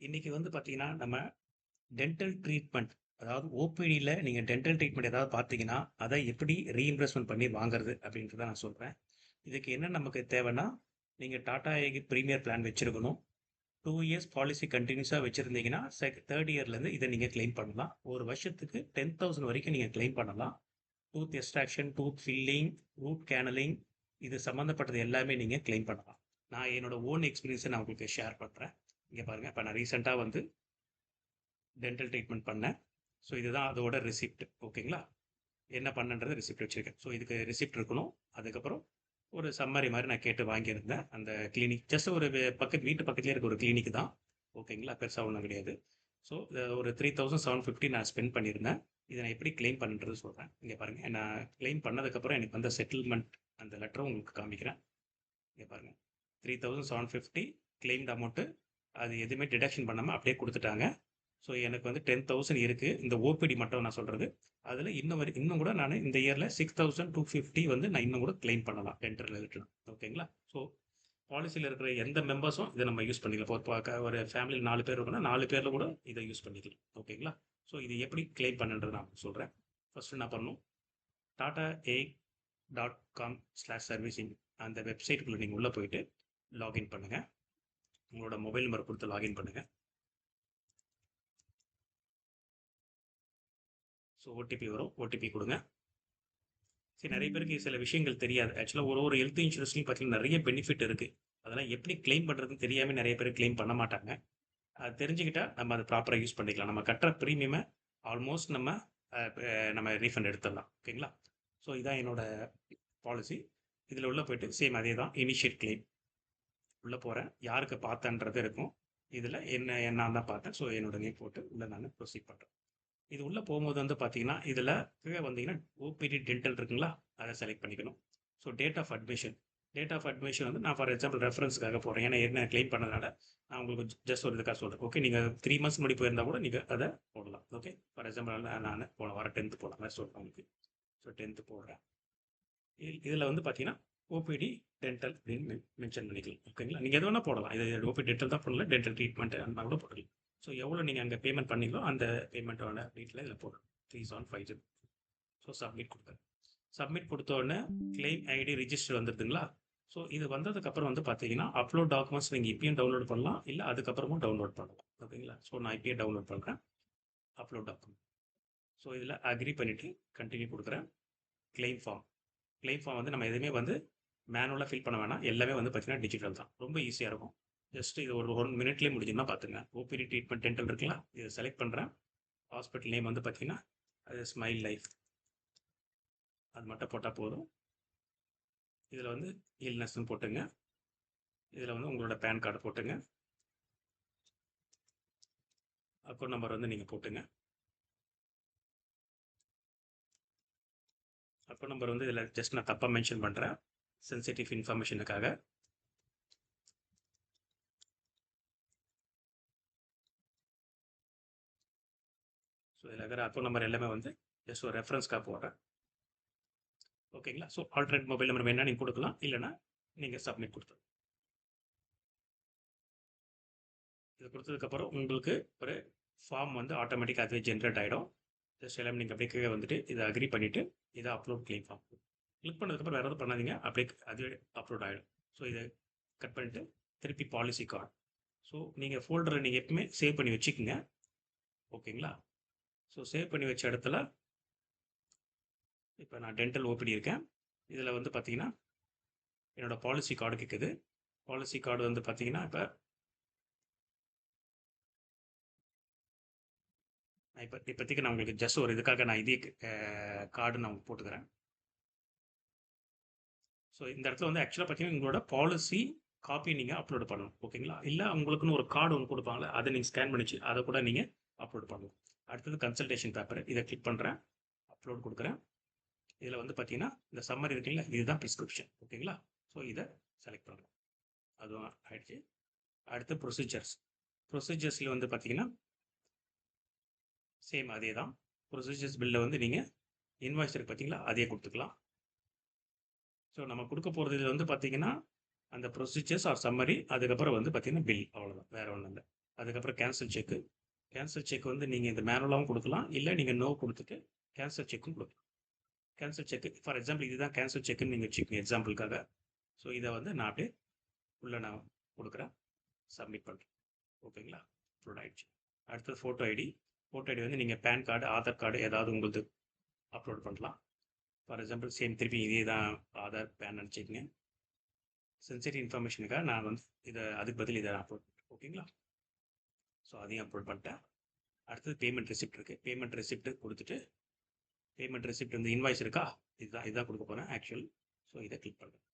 இன்னைக்கு வந்து பார்த்தீங்கன்னா, நம்ம டென்டல் ட்ரீட்மெண்ட் அதாவது ஓபிடில நீங்க டென்டல் ட்ரீட்மெண்ட் ஏதாவது பார்த்தீங்கன்னா, அத எப்படி ரீஇம்பர்ஸ்மென்ட் பண்ணி வாங்குறது அப்படின்றத நான் சொல்றேன். இதுக்கு என்ன நமக்கு தேவைன்னா, நீங்க டாடா ஏகி பிரீமியர் பிளான் வச்சிருக்கணும். 2 இயர்ஸ் பாலிசி கன்டினியூஸா வச்சிருந்தீங்கன்னா, 3 இயர்லேருந்து இத நீங்க கிளைம் பண்ணலாம். ஒரு வருஷத்துக்கு 10,000 வரைக்கும் நீங்க கிளைம் பண்ணலாம். Tooth extraction, tooth filling, root canaling இது சம்மந்தப்பட்டது எல்லாமே நீங்க கிளைம் பண்ணலாம். நான் என்னோட ஓன் எக்ஸ்பீரியன்ஸ நான் உங்களுக்கு ஷேர் பண்றேன். இங்க பாருங்க. இப்ப நான் ரீசென்ட்டா வந்து டென்டல் ட்ரீட்மெண்ட் பண்ணேன். ஸோ இதுதான் அதோட ரிசிப்ட். ஓகேங்களா? என்ன பண்ணேன்றத ரிசிப்ட் வச்சிருக்கேன். ஸோ இதுக்கு ரிசிப்ட் இருக்கணும். அதுக்கப்புறம் ஒரு சம்மரி மாரி நான் கேட்டு வாங்கியிருந்தேன். அந்த கிளினிக் ஜஸ்ட் ஒரு வீட்டு பக்கத்திலேயே இருக்க ஒரு கிளினிக் தான். ஓகேங்களா? பெருசா ஒண்ணும் கிடையாது. ஸோ ஒரு 3750 நான் ஸ்பெண்ட் பண்ணியிருந்தேன். இத நான் எப்படி கிளைம் பண்ணேன்றது சொல்றேன். இங்க பாருங்க. நான் கிளைம் பண்ணதுக்கப்புறம் எனக்கு வந்த செட்டில்மென்ட் அந்த லெட்டரும் உங்களுக்கு காமிக்கிறேன். இங்க பாருங்க. 3750 கிளைம்ட் அமௌண்ட் அது எதுவுமே டிடக்ஷன் பண்ணாம அப்படியே குடுத்துட்டாங்க. ஸோ எனக்கு வந்து 10,000 இருக்கு. இந்த ஓபிடி மட்டும் நான் சொல்றது. அதில இன்னும் கூட நானு இந்த இயர்ல 6,250 வந்து நான் இன்னும் கூட கிளைம் பண்ணலாம். டென்டல் ரிலேட்டடா. ஓகேங்களா? ஸோ பாலிசில இருக்கிற எந்த மெம்பர்ஸும் இத நம்ம யூஸ் பண்ணிக்கலாம். இப்போ ஒரு ஃபேமிலில 4 பேர் இருக்கோம்னா, 4 பேர்ல கூட இத யூஸ் பண்ணிக்கலாம். ஓகேங்களா? ஸோ இது எப்படி கிளைம் பண்ணன்றத நான் சொல்றேன். ஃபர்ஸ்ட் என்ன பண்ணணும், tataegg.com/servicing அந்த வெப்சைட்குள்ள நீங்க உள்ள போயிட்டு லாகின் பண்ணுங்க. உங்களோட மொபைல் நம்பர் குடுத்து லாகின் பண்ணுங்க. ஸோ ஓடிபி வரும். ஓடிபி குடுங்க. சரி நெறைய பேருக்கு சில விஷயங்கள் தெரியாது. ஆக்சுவலா ஒரு ஹெல்த் இன்சூரன்ஸ்லயும் பார்த்தீங்கன்னா, நெறைய பெனிஃபிட் இருக்கு. அதெல்லாம் எப்படி கிளைம் பண்றதுன்னு தெரியாம நெறைய பேர் கிளைம் பண்ண மாட்டாங்க. அது தெரிஞ்சுக்கிட்டா நம்ம அத ப்ராப்பரா யூஸ் பண்ணிக்கலாம். நம்ம கட்டுற பிரீமியம ஆல்மோஸ்ட் அ ப நம்ம ரீஃபண்ட் எடுத்துடலாம். ஓகேங்களா? ஸோ இதான் என்னோட பாலிசி. இதுல உள்ள போயிட்டு சேம் அதே தான் இனிஷியேட் கிளைம். உள்ள போறேன். யாருக்கு பார்த்தேன்றது இருக்கும். இதுல நான் தான் பார்த்தேன். ஸோ என்னோட நேம் போட்டு உள்ள நானு ப்ரொசீட் பண்றேன். இது உள்ள போகும்போது வந்து பார்த்தீங்கன்னா, இதில கீழ வந்தீங்கன்னா, ஓபிடி டென்டல் இருக்குங்களா? அத செலக்ட் பண்ணிக்கணும். ஸோ டேட் ஆஃப் அட்மிஷன் வந்து நான் ஃபார் எக்ஸாம்பிள் ரெஃபரன்ஸ்க்காக போடுறேன். ஏன்னா ஏற்கனவே கிளைம் பண்ணதுனால, நான் உங்களுக்கு ஜஸ்ட் ஒரு இதுக்காக சொல்றேன். ஓகே, நீங்க 3 மந்த்ஸ் முன்னாடி போயிருந்தா கூட நீங்க அத போடலாம். ஓகே. ஃபார் எக்ஸாம்பிள் நானு போன வாரம் 10த் போன மாரி சொல்றேன் உங்களுக்கு. ஸோ 10த் போடுறேன். இதில வந்து பார்த்தீங்கன்னா, ஓபிடி டென்டல் அப்படின்னு மென்ஷன் பண்ணிக்கலாம். ஓகேங்களா? நீங்க எது வேணா போடலாம். இது ஓபிடி டென்டல் தான் பண்ணல. டென்டல் ட்ரீட்மெண்ட் அந்த மாரி கூட போட்டுக்கலாம். ஸோ எவ்வளோ நீங்க அங்க பேமெண்ட் பண்ணீங்களோ, அந்த பேமெண்ட்டோட டீட்டெயில இதில போடணும். 3750. ஸோ சப்மிட் குடுக்குறேன். சப்மிட் குடுத்த உடனே கிளைம் ஐடி ரிஜிஸ்டர் வந்துருதுங்களா? ஸோ இது வந்ததுக்கப்புறம் வந்து பார்த்தீங்கன்னா, அப்லோட் டாக்குமெண்ட்ஸ் நீங்க இப்பயும் டவுன்லோட் பண்ணலாம். இல்ல அதுக்கப்புறமும் டவுன்லோட் பண்ணலாம். ஓகேங்களா? ஸோ நான் இப்பயே டவுன்லோட் பண்றேன். Upload document. ஸோ இதில அக்ரி பண்ணிட்டு கன்டின்யூ குடுக்குறேன். Claim form. கிளைம் ஃபார்ம் வந்து நம்ம எதுவுமே வந்து மேனுவலா ஃபில் பண்ண வேணாம். எல்லாமே வந்து பார்த்தீங்கன்னா, டிஜிட்டல் தான். ரொம்ப ஈஸியா இருக்கும். ஜஸ்ட் இது ஒரு 1 மினிட்லயே முடிஞ்சிடும்னா பார்த்துங்க. ஓபிடி ட்ரீட்மெண்ட் டென்டல் இருக்குங்களா? இத செலக்ட் பண்றேன். ஹாஸ்பிட்டல் நேம் வந்து பார்த்தீங்கன்னா, அது ஸ்மைல் லைஃப். அது மட்டும் போட்டா போதும். இதில வந்து இல்னஸ்ன்னு போட்டுங்க. இதில வந்து உங்களோட பான் கார்டு போட்டுங்க. அக்கவுண்ட் நம்பர் வந்து நீங்க போட்டுங்க. அக்கவுண்ட் நம்பர் வந்து இதில ஜஸ்ட் நான் தப்பா மென்ஷன் பண்றேன். சென்சிட்டிவ் இன்ஃபர்மேஷனுக்காக. ஸோ இதில இருக்கிற அக்கவுண்ட் நம்பர் எல்லாமே வந்து ஜஸ்ட் ஒரு ரெஃபரன்ஸ்க்காக போடுறேன். ஓகேங்களா? ஸோ ஆல்டர்னேட் மொபைல் நம்பர் வேணா நீங்க குடுக்கலாம். இல்லன்னா நீங்க சப்மிட் குடுத்துருங்க. இது குடுத்ததுக்கப்புறம் உங்களுக்கு ஒரு ஃபார்ம் வந்து ஆட்டோமேட்டிக்கா அதுவே ஜெனரேட் ஆயிடும். ஜஸ்ட் எல்லாமே நீங்க அப்படியே கீழ வந்துட்டு இத அக்ரி பண்ணிட்டு, இத அப்லோட் கிளைம் ஃபார்ம். கிளிக் பண்ணதுக்கப்புறம் வேற எதுவும் பண்ணாதீங்க. அப்படியே அதுவே அப்லோட் ஆயிடும். ஸோ இத கட் பண்ணிட்டு திருப்பி பாலிசி கார்டு. ஸோ நீங்க ஃபோல்டர நீங்க எப்பவுமே சேவ் பண்ணி வச்சுக்கங்க. ஓகேங்களா? ஸோ சேவ் பண்ணி வச்ச இடத்துல இப்ப நான் டென்டல் ஓபிடி இருக்கேன். இதுல வந்து பார்த்தீங்கன்னா, என்னோட பாலிசி கார்டு கேட்குது. பாலிசி கார்டு வந்து பார்த்தீங்கன்னா, இப்ப இப்போதைக்கு நான் உங்களுக்கு ஜஸ்ட் ஒரு இதுக்காக நான் இதே கார்டு நான் உங்களுக்கு போட்டுக்கிறேன். ஸோ இந்த இடத்துல வந்து ஆக்சுவலா பார்த்தீங்கன்னா, உங்களோட பாலிசி காப்பி நீங்க அப்லோட் பண்ணணும். ஓகேங்களா? இல்ல உங்களுக்குன்னு ஒரு கார்டு ஒண்ணு குடுப்பாங்கல்ல, அத நீங்க ஸ்கேன் பண்ணி வச்சு அத கூட நீங்க அப்லோட் பண்ணணும். அடுத்தது கன்சல்டேஷன் பேப்பர். இத கிளிக் பண்றேன். அப்லோட் குடுக்குறேன். இதுல வந்து பார்த்தீங்கன்னா, இந்த சம்மரி இருக்குல்ல, இதுதான் பிரிஸ்கிரிப்ஷன். ஓகேங்களா? ஸோ இத செலக்ட் பண்றேன். அதுவும் ஆயிடுச்சு. அடுத்து ப்ரொசீஜர்ஸ். ப்ரொசீஜர்ஸ்ல வந்து பார்த்தீங்கன்னா, சேம் அதே தான். ப்ரொசீஜர்ஸ் பில்ல வந்து நீங்க இன்வாய்ஸ் இருக்கு பார்த்தீங்களா? அதையே குடுத்துக்கலாம். ஸோ நம்ம குடுக்க போறது இதுல வந்து பார்த்தீங்கன்னா, அந்த ப்ரொசீஜர்ஸ் ஆர் சம்மரி அதுக்கப்புறம் வந்து பார்த்தீங்கன்னா, பில் அவ்வளோதான். வேற ஒண்ணும் இல்ல. அதுக்கப்புறம் கேன்சல் செக்கு. கேன்சல் செக் வந்து நீங்கள் இந்த மேனுவலாகவும் கொடுக்கலாம், இல்லை நீங்கள் நோ கொடுத்துட்டு கேன்சல் செக்கும் கொடுக்கலாம். கேன்சல் செக்கு ஃபார் எக்ஸாம்பிள் இதுதான் கேன்சல் செக்குன்னு நீங்கள் வச்சுக்கோங்க எக்ஸாம்பிளுக்காக. ஸோ இதை வந்து நான் அப்படியே உள்ளே நான் கொடுக்குறேன், சப்மிட் பண்ணுறேன். ஓகேங்களா, அப்லோட் ஆகிடுச்சு. அடுத்தது ஃபோட்டோ ஐடி. ஃபோட்டோ ஐடி வந்து நீங்கள் பேன் கார்டு, ஆதார் கார்டு ஏதாவது உங்களுக்கு அப்லோட் பண்ணலாம். ஃபார் எக்ஸாம்பிள் சேம் திருப்பி இதே தான் ஆதார், பேன் நினச்சிக்கங்க. சென்சிட்டிவ் இன்ஃபர்மேஷனுக்காக நான் வந்து அதுக்கு பதில் இதை அப்லோட் பண்ணுறேன். ஓகேங்களா, ஸோ அதையும் அப்லோட் பண்ணிட்டேன். அடுத்தது பேமெண்ட் ரெசிப்ட் இருக்குது. பேமெண்ட் ரெசிப்ட் கொடுத்துட்டு பேமெண்ட் ரெசிப்ட் வந்து இன்வாய்ஸ் இருக்கா, இதுதான் கொடுக்க போகிறேன் ஆக்சுவல். ஸோ இதை கிளிக் பண்ணுறேன்.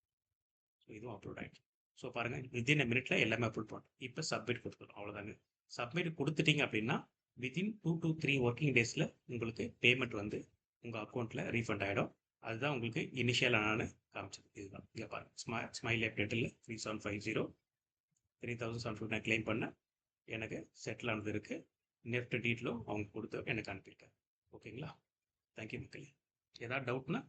ஸோ இதுவும் அப்லோட் ஆகிடுச்சு. ஸோ பாருங்கள், வித்தின் அ மினிட்ல எல்லாமே அப்லோட் பண்ணுறோம். இப்போ சப்மிட் கொடுத்துருவோம், அவ்வளோதாங்க. சப்மிட் கொடுத்துட்டீங்க அப்படின்னா வித்தின் 2 to 3 ஒர்க்கிங் டேஸில் உங்களுக்கு பேமெண்ட் வந்து உங்கள் அக்கௌண்ட்டில் ரீஃபண்ட் ஆகிடும். அதுதான் உங்களுக்கு இனிஷியலாக நான் காமிச்சது. இதுதான் இங்கே பாருங்கள், ஸ்மைல் அப்டேட்டில் 3750 3750 நான் கிளைம் பண்ணேன். எனக்கு செட்டில் ஆனது இருக்குது. நெஃப்ட் டீட்டெயிலும் அவங்க கொடுத்து எனக்கு அனுப்பியிருக்காங்க. ஓகேங்களா, தேங்க்யூ மக்களே. ஏதாவது டவுட்னா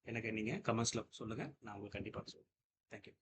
எனக்கு நீங்கள் கமெண்ட்ஸில் சொல்லுங்கள், நான் உங்களுக்கு கண்டிப்பாக சொல்லுவேன். தேங்க்யூ.